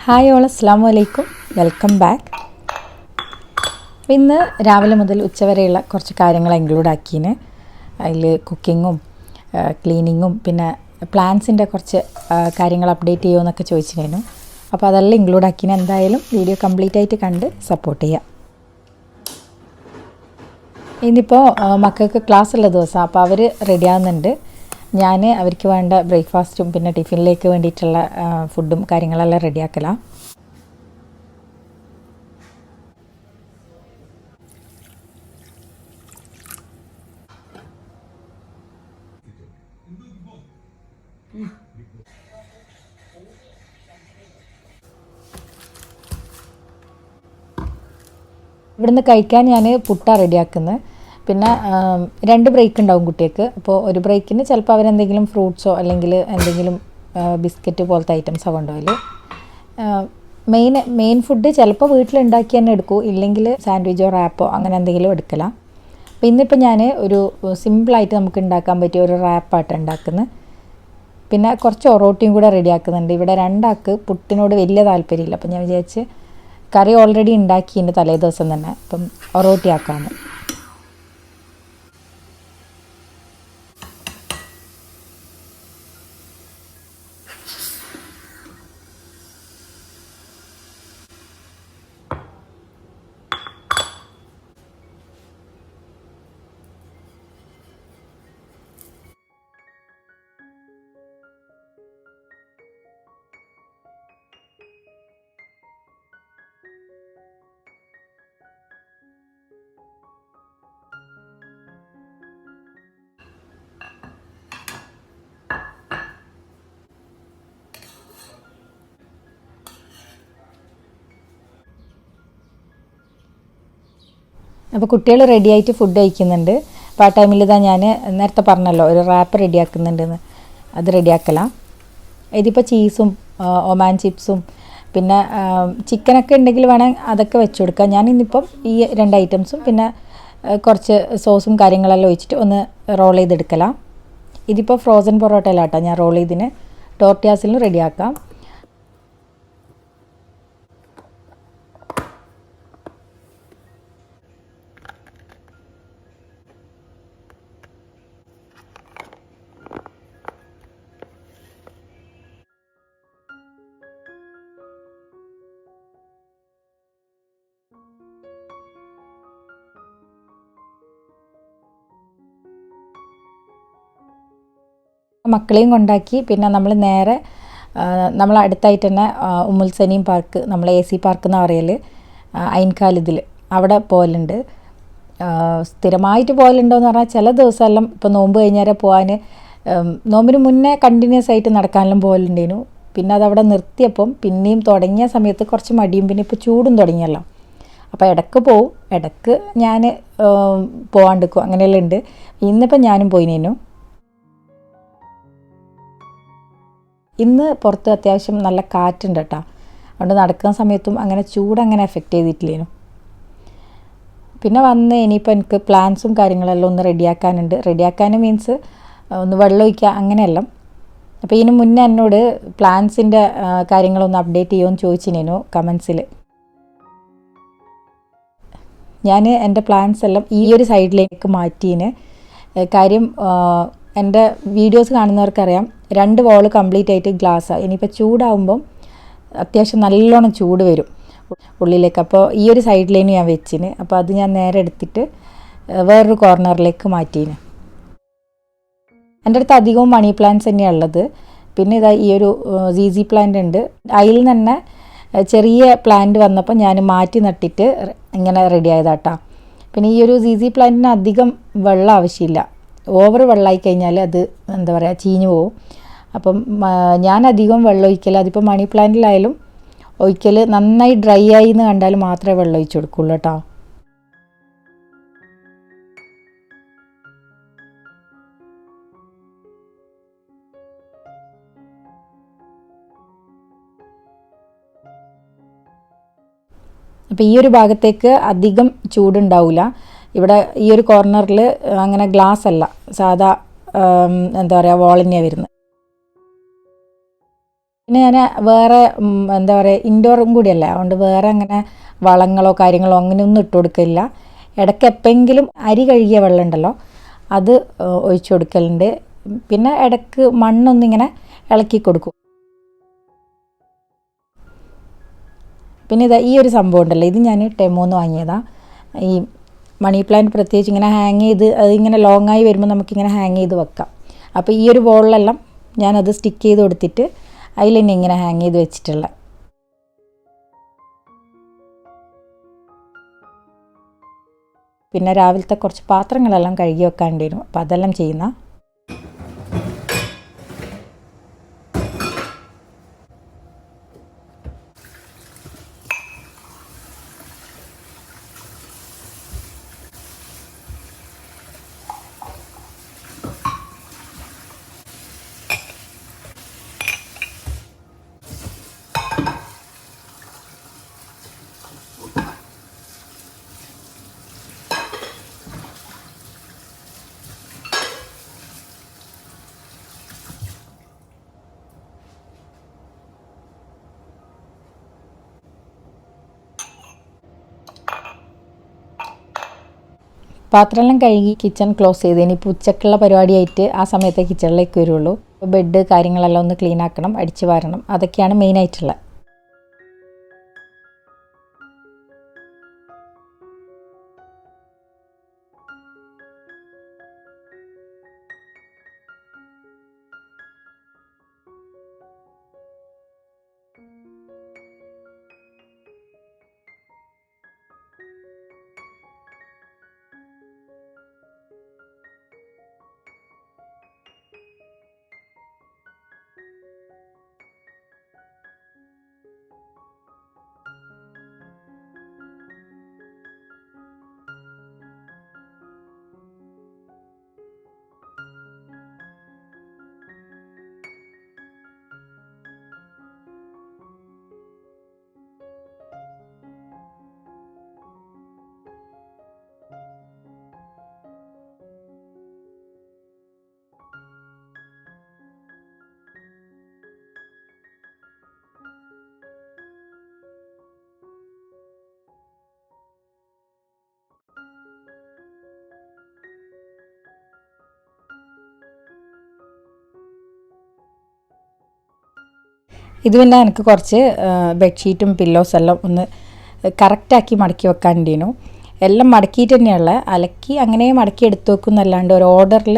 Hi all, അസ്സലാമു അലൈക്കും. Welcome back. ഇന്ന് രാവിലെ മുതൽ ഉച്ചവരെയുള്ള കുറച്ച് കാര്യങ്ങൾ ഇൻക്ലൂഡ് ആക്കിന്. അതിൽ കുക്കിങ്ങും ക്ലീനിങ്ങും പിന്നെ പ്ലാൻസിൻ്റെ കുറച്ച് കാര്യങ്ങൾ അപ്ഡേറ്റ് ചെയ്യുമെന്നൊക്കെ ചോദിച്ചിരുന്നു. അപ്പോൾ അതെല്ലാം ഇൻക്ലൂഡ് ആക്കിന്. എന്തായാലും വീഡിയോ കംപ്ലീറ്റ് ആയിട്ട് കണ്ട് സപ്പോർട്ട് ചെയ്യാം. ഇന്നിപ്പോൾ മക്കൾക്ക് ക്ലാസ് ഉള്ള ദിവസമാണ്, അപ്പോൾ അവർ റെഡി ആകുന്നുണ്ട്. ഞാൻ അവർക്ക് വേണ്ട ബ്രേക്ക്ഫാസ്റ്റും പിന്നെ ടിഫിനിലേക്ക് വേണ്ടിയിട്ടുള്ള ഫുഡും കാര്യങ്ങളെല്ലാം റെഡിയാക്കലാണ്. ഇവിടുന്ന് കഴിക്കാൻ ഞാൻ പുട്ടാണ് റെഡിയാക്കുന്നത്. പിന്നെ 2 ബ്രേക്ക് ഉണ്ടാവും കുട്ടികൾക്ക്. അപ്പോൾ ഒരു ബ്രേക്കിന് ചിലപ്പോൾ അവരെന്തെങ്കിലും ഫ്രൂട്ട്സോ അല്ലെങ്കിൽ എന്തെങ്കിലും ബിസ്ക്കറ്റ് പോലത്തെ ഐറ്റംസോ കൊണ്ടുപോകല്. മെയിൻ ഫുഡ് ചിലപ്പോൾ വീട്ടിലുണ്ടാക്കി തന്നെ എടുക്കൂ, ഇല്ലെങ്കിൽ സാൻഡ്വിച്ചോ റാപ്പോ അങ്ങനെ എന്തെങ്കിലും എടുക്കലാണ്. അപ്പോൾ ഇന്നിപ്പോൾ ഞാൻ ഒരു സിമ്പിളായിട്ട് നമുക്ക് ഉണ്ടാക്കാൻ പറ്റിയ ഒരു റാപ്പായിട്ട് ഉണ്ടാക്കുന്നത്. പിന്നെ കുറച്ച് ഒറോട്ടിയും കൂടെ റെഡിയാക്കുന്നുണ്ട്. ഇവിടെ 2 ആൾക്ക് പുട്ടിനോട് വലിയ താല്പര്യമില്ല, അപ്പോൾ ഞാൻ വിചാരിച്ച് കറി ഓൾറെഡി ഉണ്ടാക്കിയിട്ടുണ്ട് തലേ ദിവസം തന്നെ, അപ്പം ഒറോട്ടി ആക്കാമെന്ന്. അപ്പോൾ കുട്ടികൾ റെഡിയായിട്ട് ഫുഡ് കഴിക്കുന്നുണ്ട്. അപ്പോൾ ആ ടൈമിൽ ഇതാ ഞാൻ നേരത്തെ പറഞ്ഞല്ലോ ഒരു റാപ്പ് റെഡിയാക്കുന്നുണ്ടെന്ന്, അത് റെഡിയാക്കലാണ്. ഇതിപ്പോൾ ചീസും ഒമാൻ ചിപ്സും പിന്നെ ചിക്കനൊക്കെ ഉണ്ടെങ്കിൽ വേണം അതൊക്കെ വെച്ച് കൊടുക്കാം. ഞാൻ ഇന്നിപ്പം ഈ 2 ഐറ്റംസും പിന്നെ കുറച്ച് സോസും കാര്യങ്ങളെല്ലാം ഒഴിച്ചിട്ട് ഒന്ന് റോൾ ചെയ്തെടുക്കലാണ്. ഇതിപ്പോൾ ഫ്രോസൺ പൊറോട്ടയിലാട്ടോ ഞാൻ റോൾ ചെയ്തിന്. ടോർട്ടിയാസിലും റെഡിയാക്കാം. മക്കളെയും കൊണ്ടാക്കി പിന്നെ നമ്മൾ നേരെ നമ്മൾ അടുത്തായിട്ട് തന്നെ ഉമ്മുൽസനീം പാർക്ക്, നമ്മൾ AC പാർക്ക് എന്ന് പറയൽ, അയിൻഖാലിദിൽ അവിടെ പോകലുണ്ട്. സ്ഥിരമായിട്ട് പോകലുണ്ടോ എന്ന് പറഞ്ഞാൽ ചില ദിവസമെല്ലാം ഇപ്പോൾ നോമ്പ് കഴിഞ്ഞാൽ പോകാൻ, നോമ്പിന് മുന്നേ കണ്ടിന്യൂസ് ആയിട്ട് നടക്കാനെല്ലാം പോകലുണ്ടേനു. പിന്നെ അതവിടെ നിർത്തിയപ്പം പിന്നെയും തുടങ്ങിയ സമയത്ത് കുറച്ച് മടിയും, പിന്നെ ഇപ്പോൾ ചൂടും തുടങ്ങിയല്ലോ. അപ്പോൾ ഇടയ്ക്ക് പോവും, ഇടയ്ക്ക് ഞാൻ പോകാണ്ടിരിക്കും, അങ്ങനെയെല്ലാം ഉണ്ട്. ഇന്നിപ്പം ഞാനും പോയിനേനു. ഇന്ന് പുറത്ത് അത്യാവശ്യം നല്ല കാറ്റുണ്ട് കേട്ടോ, അതുകൊണ്ട് നടക്കുന്ന സമയത്തും അങ്ങനെ ചൂടങ്ങനെ എഫക്റ്റ് ചെയ്തിട്ടില്ലേനു. പിന്നെ വന്ന് ഇനിയിപ്പോൾ എനിക്ക് പ്ലാൻസും കാര്യങ്ങളെല്ലാം ഒന്ന് റെഡിയാക്കാനുണ്ട്. റെഡിയാക്കാൻ മീൻസ് ഒന്ന് വെള്ളം ഒഴിക്കുക അങ്ങനെയെല്ലാം. അപ്പോൾ ഇതിന് മുന്നേ എന്നോട് പ്ലാൻസിൻ്റെ കാര്യങ്ങളൊന്ന് അപ്ഡേറ്റ് ചെയ്യുമെന്ന് ചോദിച്ചിനേനു കമൻസിൽ. ഞാൻ എൻ്റെ പ്ലാൻസ് എല്ലാം ഈ ഒരു സൈഡിലേക്ക് മാറ്റീന്. കാര്യം എൻ്റെ വീഡിയോസ് കാണുന്നവർക്കറിയാം 2 വോൾ കംപ്ലീറ്റ് ആയിട്ട് ഗ്ലാസ്സാണ്. ഇനിയിപ്പോൾ ചൂടാകുമ്പം അത്യാവശ്യം നല്ലോണം ചൂട് വരും ഉള്ളിലേക്ക്. അപ്പോൾ ഈ ഒരു സൈഡിലേന് ഞാൻ വെച്ചിന്. അപ്പോൾ അത് ഞാൻ നേരെ എടുത്തിട്ട് വേറൊരു കോർണറിലേക്ക് മാറ്റീന്. എൻ്റെ അടുത്ത് അധികവും മണി പ്ലാന്റ്സ് തന്നെയാണ് ഉള്ളത്. പിന്നെ ഇതാ ഈ ഒരു ZZ പ്ലാന്റ് ഉണ്ട്. അതിൽ നിന്ന് തന്നെ ചെറിയ പ്ലാന്റ് വന്നപ്പോൾ ഞാൻ മാറ്റി നട്ടിട്ട് ഇങ്ങനെ റെഡി ആയതാട്ടാ. പിന്നെ ഈ ഒരു ZZ പ്ലാന്റിന് അധികം വെള്ളം ആവശ്യമില്ല. ഓവർ വെള്ളമായി കഴിഞ്ഞാൽ അത് എന്താ പറയുക ചീഞ്ഞു പോവും. അപ്പം ഞാൻ അധികം വെള്ളം ഒഴിക്കൽ, അതിപ്പോൾ മണി പ്ലാന്റിലായാലും ഒഴിക്കൽ നന്നായി ഡ്രൈ ആയി എന്ന് കണ്ടാൽ മാത്രമേ വെള്ളം ഒഴിച്ച് കൊടുക്കുള്ളൂ കേട്ടോ. അപ്പോൾ ഈ ഒരു ഭാഗത്തേക്ക് അധികം ചൂടുണ്ടാവില്ല. ഇവിടെ ഈ ഒരു കോർണറിൽ അങ്ങനെ ഗ്ലാസ് അല്ല, സാധാ എന്താ പറയുക വോൾ തന്നെയാണ് വരുന്നത്. പിന്നെ ഞാൻ വേറെ എന്താ പറയുക ഇൻഡോറും കൂടിയല്ല, അതുകൊണ്ട് വേറെ അങ്ങനെ വളങ്ങളോ കാര്യങ്ങളോ അങ്ങനെയൊന്നും ഇട്ട് കൊടുക്കില്ല. ഇടയ്ക്ക് എപ്പോഴെങ്കിലും അരി കഴുകിയ വെള്ളം ഉണ്ടല്ലോ അത് ഒഴിച്ചു കൊടുക്കലുണ്ട്. പിന്നെ ഇടയ്ക്ക് മണ്ണൊന്നിങ്ങനെ ഇളക്കി കൊടുക്കും. പിന്നെ ഇതാ ഈ ഒരു സംഭവം ഉണ്ടല്ലോ, ഇത് ഞാൻ ടെമോന്ന് വാങ്ങിയതാണ്. ഈ മണി പ്ലാന്റ് പ്രത്യേകിച്ച് ഇങ്ങനെ ഹാങ് ചെയ്ത് അതിങ്ങനെ ലോങ്ങായി വരുമ്പോൾ നമുക്കിങ്ങനെ ഹാങ് ചെയ്ത് വെക്കാം. അപ്പോൾ ഈ ഒരു ബോളിലെല്ലാം ഞാനത് സ്റ്റിക്ക് ചെയ്ത് കൊടുത്തിട്ട് അതിൽ തന്നെ ഇങ്ങനെ ഹാങ് ചെയ്ത് വെച്ചിട്ടുള്ള. പിന്നെ രാവിലത്തെ കുറച്ച് പാത്രങ്ങളെല്ലാം കഴുകി വെക്കാണ്ടിരുന്നു, അപ്പോൾ അതെല്ലാം ചെയ്യുന്ന. പാത്രമെല്ലാം കഴുകി കിച്ചൺ ക്ലോസ് ചെയ്ത് ഇനിയിപ്പോൾ ഉച്ചക്കുള്ള പരിപാടിയായിട്ട് ആ സമയത്തെ കിച്ചണിലേക്ക് വരുള്ളൂ. ബെഡ് കാര്യങ്ങളെല്ലാം ഒന്ന് ക്ലീൻ ആക്കണം, അടിച്ചു വാരണം, അതൊക്കെയാണ് മെയിനായിട്ടുള്ളത്. ഇത് പിന്നെ എനിക്ക് കുറച്ച് ബെഡ്ഷീറ്റും പില്ലോസ് എല്ലാം ഒന്ന് കറക്റ്റാക്കി മടക്കി വെക്കാണ്ടിനു. എല്ലാം മടക്കിയിട്ട് തന്നെയുള്ള, അലക്കി അങ്ങനെ മടക്കി എടുത്തു വെക്കുന്നല്ലാണ്ട് ഒരു ഓർഡറിൽ.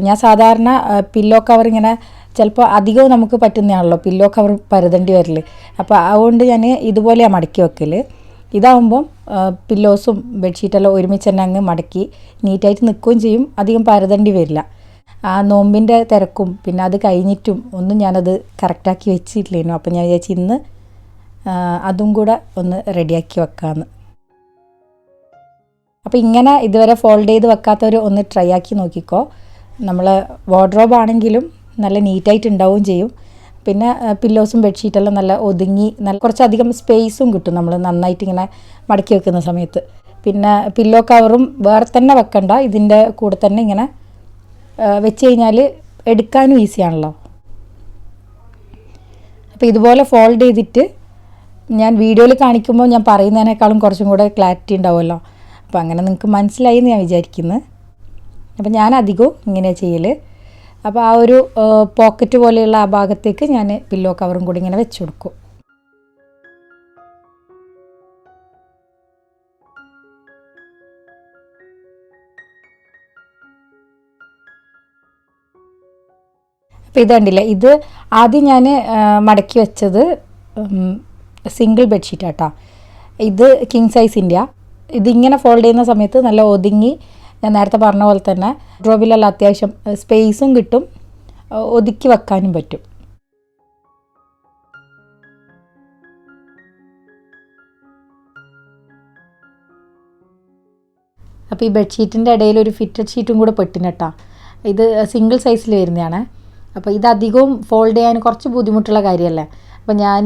ഞാൻ സാധാരണ പില്ലോ കവർ ഇങ്ങനെ ചിലപ്പോൾ അധികവും നമുക്ക് പറ്റുന്നതാണല്ലോ പില്ലോ കവർ പരതേണ്ടി വരൽ. അപ്പോൾ അതുകൊണ്ട് ഞാൻ ഇതുപോലെയാണ് മടക്കി വെക്കൽ. ഇതാവുമ്പം പില്ലോസും ബെഡ്ഷീറ്റെല്ലാം ഒരുമിച്ച് തന്നെ അങ്ങ് മടക്കി നീറ്റായിട്ട് നിൽക്കുകയും ചെയ്യും, അധികം പരതേണ്ടി വരില്ല. ആ നോമ്പിൻ്റെ തിരക്കും പിന്നെ അത് കഴിഞ്ഞിട്ടും ഒന്നും ഞാനത് കറക്റ്റാക്കി വെച്ചിട്ടില്ലായിരുന്നു. അപ്പോൾ ഞാൻ വിചാരിച്ചു ഇന്ന് അതും കൂടെ ഒന്ന് റെഡിയാക്കി വെക്കാമെന്ന്. അപ്പോൾ ഇങ്ങനെ ഇതുവരെ ഫോൾഡ് ചെയ്ത് വെക്കാത്തവർ ഒന്ന് ട്രൈ ആക്കി നോക്കിക്കോ. നമ്മൾ വാർഡ്രോബ് ആണെങ്കിലും നല്ല നീറ്റായിട്ട് ഉണ്ടാവുകയും ചെയ്യും. പിന്നെ പില്ലോസും ബെഡ്ഷീറ്റെല്ലാം നല്ല ഒതുങ്ങി നല്ല കുറച്ചധികം സ്പേസും കിട്ടും നമ്മൾ നന്നായിട്ട് ഇങ്ങനെ മടക്കി വെക്കുന്ന സമയത്ത്. പിന്നെ പില്ലോ കവറും വേറെ തന്നെ വെക്കണ്ട, ഇതിൻ്റെ കൂടെ തന്നെ ഇങ്ങനെ വെച്ച് കഴിഞ്ഞാൽ എടുക്കാനും ഈസിയാണല്ലോ. അപ്പോൾ ഇതുപോലെ ഫോൾഡ് ചെയ്തിട്ട് ഞാൻ വീഡിയോയിൽ കാണിക്കുമ്പോൾ ഞാൻ പറയുന്നതിനേക്കാളും കുറച്ചും കൂടെ ക്ലാരിറ്റി ഉണ്ടാവുമല്ലോ. അപ്പോൾ അങ്ങനെ നിങ്ങൾക്ക് മനസ്സിലായി എന്ന് ഞാൻ വിചാരിക്കുന്നു. അപ്പോൾ ഞാൻ അധികവും ഇങ്ങനെയാണ് ചെയ്യൽ. അപ്പോൾ ആ ഒരു പോക്കറ്റ് പോലെയുള്ള ആ ഭാഗത്തേക്ക് ഞാൻ പില്ലോ കവറും കൂടി ഇങ്ങനെ വെച്ച് കൊടുക്കും. അപ്പോൾ ഇത് കണ്ടില്ലേ, ഇത് ആദ്യം ഞാൻ മടക്കി വെച്ചത് സിംഗിൾ ബെഡ്ഷീറ്റാട്ടോ. ഇത് കിങ് സൈസിൻ്റെ. ഇതിങ്ങനെ ഫോൾഡ് ചെയ്യുന്ന സമയത്ത് നല്ല ഒതുങ്ങി, ഞാൻ നേരത്തെ പറഞ്ഞ പോലെ തന്നെ ഡ്രോബിലെല്ലാം അത്യാവശ്യം സ്പേസും കിട്ടും, ഒതുക്കി വെക്കാനും പറ്റും. അപ്പോൾ ഈ ബെഡ്ഷീറ്റിൻ്റെ ഇടയിൽ ഒരു ഫിറ്റഡ് ഷീറ്റും കൂടെ പെട്ടിനട്ടാ. ഇത് സിംഗിൾ സൈസിൽ വരുന്നതാണ്. അപ്പോൾ ഇതധികവും ഫോൾഡ് ചെയ്യാൻ കുറച്ച് ബുദ്ധിമുട്ടുള്ള കാര്യമല്ലേ. അപ്പോൾ ഞാൻ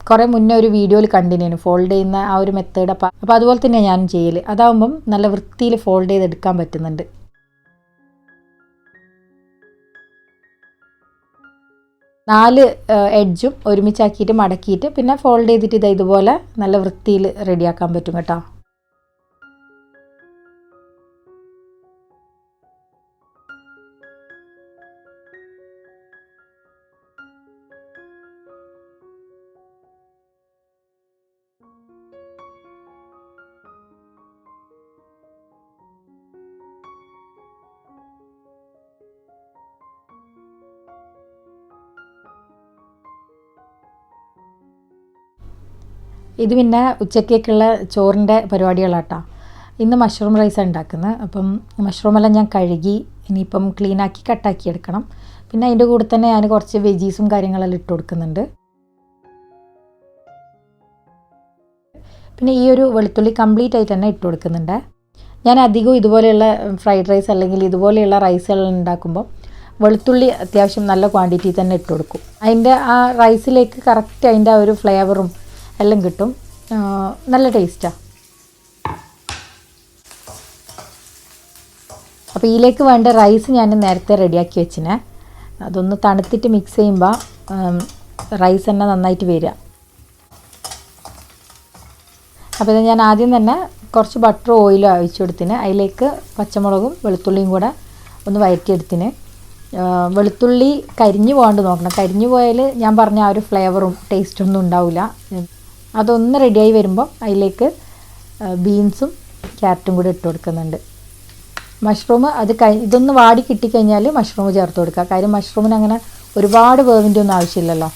കുറേ മുന്നേ ഒരു വീഡിയോയിൽ കണ്ടിനേനു ഫോൾഡ് ചെയ്യുന്ന ആ ഒരു മെത്തേഡ്. അപ്പോൾ അതുപോലെ തന്നെയാണ് ഞാനും ചെയ്യൽ. അതാവുമ്പം നല്ല വൃത്തിയിൽ ഫോൾഡ് ചെയ്തെടുക്കാൻ പറ്റുന്നുണ്ട്. 4 എഡ്ജും ഒരുമിച്ചാക്കിയിട്ട് മടക്കിയിട്ട് പിന്നെ ഫോൾഡ് ചെയ്തിട്ട് ഇതുപോലെ നല്ല വൃത്തിയിൽ റെഡിയാക്കാൻ പറ്റും കേട്ടോ. ഇത് പിന്നെ ഉച്ചക്കേക്കുള്ള ചോറിൻ്റെ പരിപാടികളാട്ടോ. ഇന്ന് മഷ്റൂം റൈസാണ് ഉണ്ടാക്കുന്നത്. അപ്പം മഷ്റൂമെല്ലാം ഞാൻ കഴുകി ഇനിയിപ്പം ക്ലീനാക്കി കട്ടാക്കി എടുക്കണം. പിന്നെ അതിൻ്റെ കൂടെ തന്നെ ഞാൻ കുറച്ച് വെജീസും കാര്യങ്ങളെല്ലാം ഇട്ട് കൊടുക്കുന്നുണ്ട്. പിന്നെ ഈ ഒരു വെളുത്തുള്ളി കംപ്ലീറ്റ് ആയിട്ട് തന്നെ ഇട്ട് കൊടുക്കുന്നുണ്ട്. ഞാൻ അധികവും ഇതുപോലെയുള്ള ഫ്രൈഡ് റൈസ് അല്ലെങ്കിൽ ഇതുപോലെയുള്ള റൈസുകൾ ഉണ്ടാക്കുമ്പോൾ വെളുത്തുള്ളി അത്യാവശ്യം നല്ല ക്വാണ്ടിറ്റി തന്നെ ഇട്ട് കൊടുക്കും. അതിൻ്റെ ആ റൈസിലേക്ക് കറക്റ്റ് അതിൻ്റെ ആ ഒരു ഫ്ലേവറും എല്ലാം കിട്ടും. നല്ല ടേസ്റ്റാണ്. അപ്പോൾ ഇതിലേക്ക് വേണ്ട റൈസ് ഞാൻ നേരത്തെ റെഡിയാക്കി വെച്ചിനെ. അതൊന്ന് തണുത്തിട്ട് മിക്സ് ചെയ്യുമ്പോൾ റൈസ് തന്നെ നന്നായിട്ട് വരിക. അപ്പോൾ ഇത് ഞാൻ ആദ്യം തന്നെ കുറച്ച് ബട്ടർ ഓയിലും ഒഴിച്ചു കൊടുത്തിന്. അതിലേക്ക് പച്ചമുളകും വെളുത്തുള്ളിയും കൂടെ ഒന്ന് വഴറ്റിയെടുത്തിന്. വെളുത്തുള്ളി കരിഞ്ഞു പോകാണ്ട് നോക്കണം. കരിഞ്ഞു പോയാൽ ഞാൻ പറഞ്ഞ ആ ഒരു ഫ്ലേവറും ടേസ്റ്റൊന്നും ഉണ്ടാവില്ല. അതൊന്ന് റെഡിയായി വരുമ്പോൾ അതിലേക്ക് ബീൻസും ക്യാരറ്റും കൂടി ഇട്ട് കൊടുക്കുന്നുണ്ട്. മഷ്റൂം ഇതൊന്ന് വാടി കിട്ടിക്കഴിഞ്ഞാൽ മഷ്റൂം ചേർത്ത് കൊടുക്കുക. കാര്യം മഷ്റൂമിന് അങ്ങനെ ഒരുപാട് വേവിൻ്റെ ഒന്നും ആവശ്യമില്ലല്ലോ.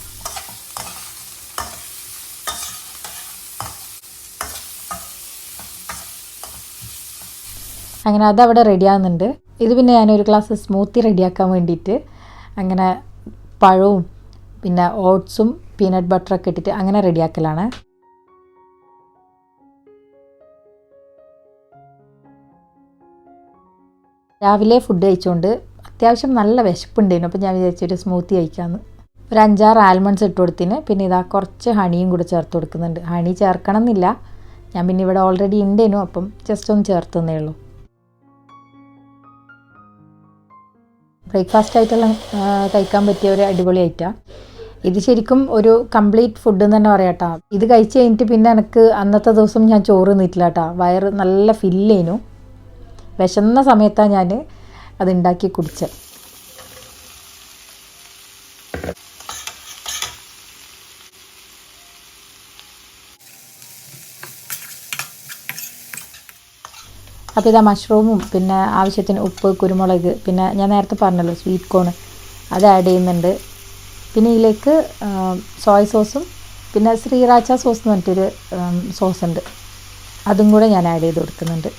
അങ്ങനെ അതവിടെ റെഡിയാകുന്നുണ്ട്. ഇത് പിന്നെ ഞാനൊരു ഗ്ലാസ് സ്മൂത്തി റെഡിയാക്കാൻ വേണ്ടിയിട്ട് അങ്ങനെ പഴവും പിന്നെ ഓട്സും പീനട്ട് ബട്ടറൊക്കെ ഇട്ടിട്ട് അങ്ങനെ റെഡിയാക്കലാണ്. രാവിലെ ഫുഡ് കഴിച്ചുകൊണ്ട് അത്യാവശ്യം നല്ല വിശപ്പുണ്ടായിരുന്നു. അപ്പോൾ ഞാൻ വിചാരിച്ചൊരു സ്മൂത്തി കഴിക്കാമെന്ന്. ഒരു 5-6 ആൽമണ്ട്സ് ഇട്ട് കൊടുത്തിന്. പിന്നെ ഇതാ കുറച്ച് ഹണിയും കൂടെ ചേർത്ത് കൊടുക്കുന്നുണ്ട്. ഹണി ചേർക്കണം എന്നില്ല, ഞാൻ പിന്നെ ഇവിടെ ഓൾറെഡി ഉണ്ടേനു, അപ്പം ജസ്റ്റ് ഒന്ന് ചേർത്തന്നേ ഉള്ളൂ. ബ്രേക്ക്ഫാസ്റ്റ് ആയിട്ടെല്ലാം കഴിക്കാൻ പറ്റിയ ഒരു അടിപൊളി ഐറ്റമാണ് ഇത്. ശരിക്കും ഒരു കംപ്ലീറ്റ് ഫുഡ് എന്ന് തന്നെ പറയാം കേട്ടോ. ഇത് കഴിച്ച് കഴിഞ്ഞിട്ട് പിന്നെ എനിക്ക് അന്നത്തെ ദിവസം ഞാൻ ചോറ് തിന്നിട്ടില്ല കേട്ടോ. വയറ് നല്ല ഫില്ലേനു. വിശന്ന സമയത്താണ് ഞാൻ അതുണ്ടാക്കി കുടിച്ചത്. അപ്പോൾ ഇതാ മഷ്റൂമും പിന്നെ ആവശ്യത്തിന് ഉപ്പ്, കുരുമുളക്, പിന്നെ ഞാൻ നേരത്തെ പറഞ്ഞല്ലോ സ്വീറ്റ് കോൺ, അത് ആഡ് ചെയ്യുന്നുണ്ട്. പിന്നെ ഇതിലേക്ക് സോയ സോസും പിന്നെ ശ്രീരാച്ച സോസ് എന്ന് പറഞ്ഞിട്ടൊരു സോസ് ഉണ്ട്, അതും കൂടെ ഞാൻ ആഡ് ചെയ്ത് കൊടുക്കുന്നുണ്ട്.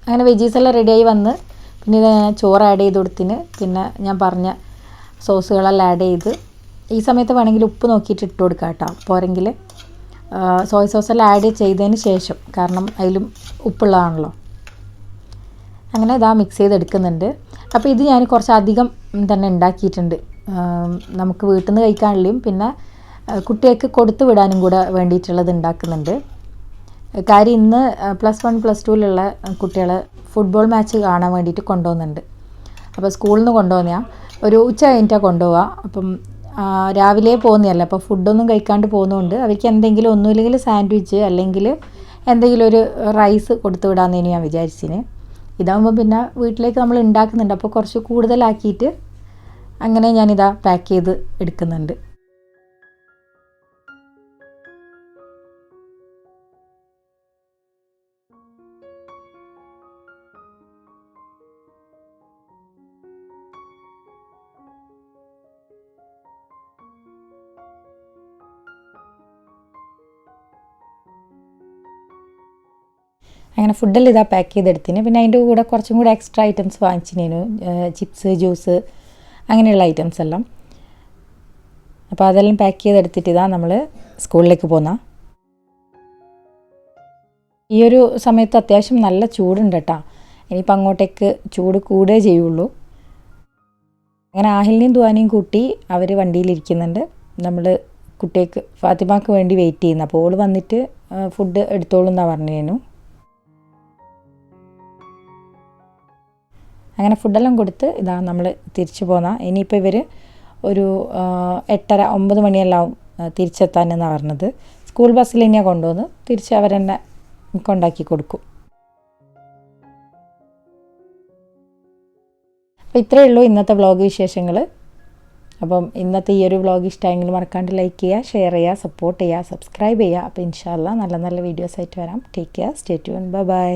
അങ്ങനെ വെജീസ് എല്ലാം റെഡിയായി വന്ന് പിന്നെ ഇത് ചോറ് ആഡ് ചെയ്ത് കൊടുത്തിന്. പിന്നെ ഞാൻ പറഞ്ഞ സോസുകളെല്ലാം ആഡ് ചെയ്ത് ഈ സമയത്ത് വേണമെങ്കിൽ ഉപ്പ് നോക്കിയിട്ട് ഇട്ട് കൊടുക്കാം കേട്ടോ. പോരെങ്കിൽ സോയ സോസെല്ലാം ആഡ് ചെയ്തതിന് ശേഷം, കാരണം അതിലും ഉപ്പുള്ളതാണല്ലോ. അങ്ങനെ ഇതാ മിക്സ് ചെയ്തെടുക്കുന്നുണ്ട്. അപ്പോൾ ഇത് ഞാൻ കുറച്ചധികം തന്നെ ഉണ്ടാക്കിയിട്ടുണ്ട്. നമുക്ക് വീട്ടിൽ നിന്ന് കഴിക്കാനുള്ളതും പിന്നെ കുട്ടികൾക്ക് കൊടുത്തു വിടാനും കൂടെ വേണ്ടിയിട്ടുള്ളത് ഉണ്ടാക്കുന്നുണ്ട്. കാര്യം ഇന്ന് +1 +2ലുള്ള കുട്ടികൾ ഫുട്ബോൾ മാച്ച് കാണാൻ വേണ്ടിയിട്ട് കൊണ്ടുപോകുന്നുണ്ട്. അപ്പോൾ സ്കൂളിൽ നിന്ന് കൊണ്ടുപോകുന്നതാണ്. ഒരു ഉച്ച കഴിഞ്ഞിട്ടാണ് കൊണ്ടുപോവുക. അപ്പം രാവിലെ പോകുന്നതല്ല, അപ്പോൾ ഫുഡൊന്നും കഴിക്കാണ്ട് പോകുന്നതുകൊണ്ട് അവർക്ക് എന്തെങ്കിലും ഒന്നുമില്ലെങ്കിൽ സാൻഡ്വിച്ച് അല്ലെങ്കിൽ എന്തെങ്കിലും ഒരു റൈസ് കൊടുത്തു വിടാമെന്നേനു ഞാൻ വിചാരിച്ചിന്. ഇതാകുമ്പോൾ പിന്നെ വീട്ടിലേക്ക് നമ്മൾ ഉണ്ടാക്കുന്നുണ്ട്, അപ്പോൾ കുറച്ച് കൂടുതലാക്കിയിട്ട് അങ്ങനെ ഞാനിതാ പാക്ക് ചെയ്ത് എടുക്കുന്നുണ്ട്. അങ്ങനെ ഫുഡെല്ലാം ഇതാ പാക്ക് ചെയ്തെടുത്തിന്. പിന്നെ അതിൻ്റെ കൂടെ കുറച്ചും കൂടെ എക്സ്ട്രാ ഐറ്റംസ് വാങ്ങിച്ചിനേനു, ചിപ്സ്, ജ്യൂസ്, അങ്ങനെയുള്ള ഐറ്റംസ് എല്ലാം. അപ്പോൾ അതെല്ലാം പാക്ക് ചെയ്തെടുത്തിട്ട് ഇതാ നമ്മൾ സ്കൂളിലേക്ക് പോന്ന. ഈ ഒരു സമയത്ത് അത്യാവശ്യം നല്ല ചൂടുണ്ട് കേട്ടോ. ഇനിയിപ്പോൾ അങ്ങോട്ടേക്ക് ചൂട് കൂടുകയേ ചെയ്യുള്ളൂ. അങ്ങനെ ആഹിലിനെയും ദുവാനെയും കൂട്ടി അവർ വണ്ടിയിലിരിക്കുന്നുണ്ട്. നമ്മൾ കുട്ടിക്ക് ഫാത്തിമാക്ക് വേണ്ടി വെയിറ്റ് ചെയ്യുന്നത്. അപ്പോൾ ഓൾ വന്നിട്ട് ഫുഡ് എടുത്തോളൂ എന്നാണ് പറഞ്ഞേനു. അങ്ങനെ ഫുഡെല്ലാം കൊടുത്ത് ഇതാ നമ്മൾ തിരിച്ചു പോന്നാൽ. ഇനിയിപ്പോൾ ഇവർ ഒരു 8:30 9 മണിയെല്ലാം ആവും തിരിച്ചെത്താനെന്നാണ് പറഞ്ഞത്. സ്കൂൾ ബസ്സിൽ തന്നെയാണ് കൊണ്ടുവന്ന് തിരിച്ച് അവരെന്നെ കൊണ്ടാക്കി കൊടുക്കും. അപ്പോൾ ഇത്രയേ ഉള്ളൂ ഇന്നത്തെ വ്ളോഗ് വിശേഷങ്ങൾ. അപ്പം ഇന്നത്തെ ഈ ഒരു വ്ളോഗ് ഇഷ്ടമായെങ്കിൽ മറക്കാണ്ട് ലൈക്ക് ചെയ്യുക, ഷെയർ ചെയ്യുക, സപ്പോർട്ട് ചെയ്യുക, സബ്സ്ക്രൈബ് ചെയ്യുക. അപ്പോൾ ഇൻഷാ അല്ലാഹ് നല്ല നല്ല വീഡിയോസ് ആയിട്ട് വരാം. Take care, stay tune, bye bye.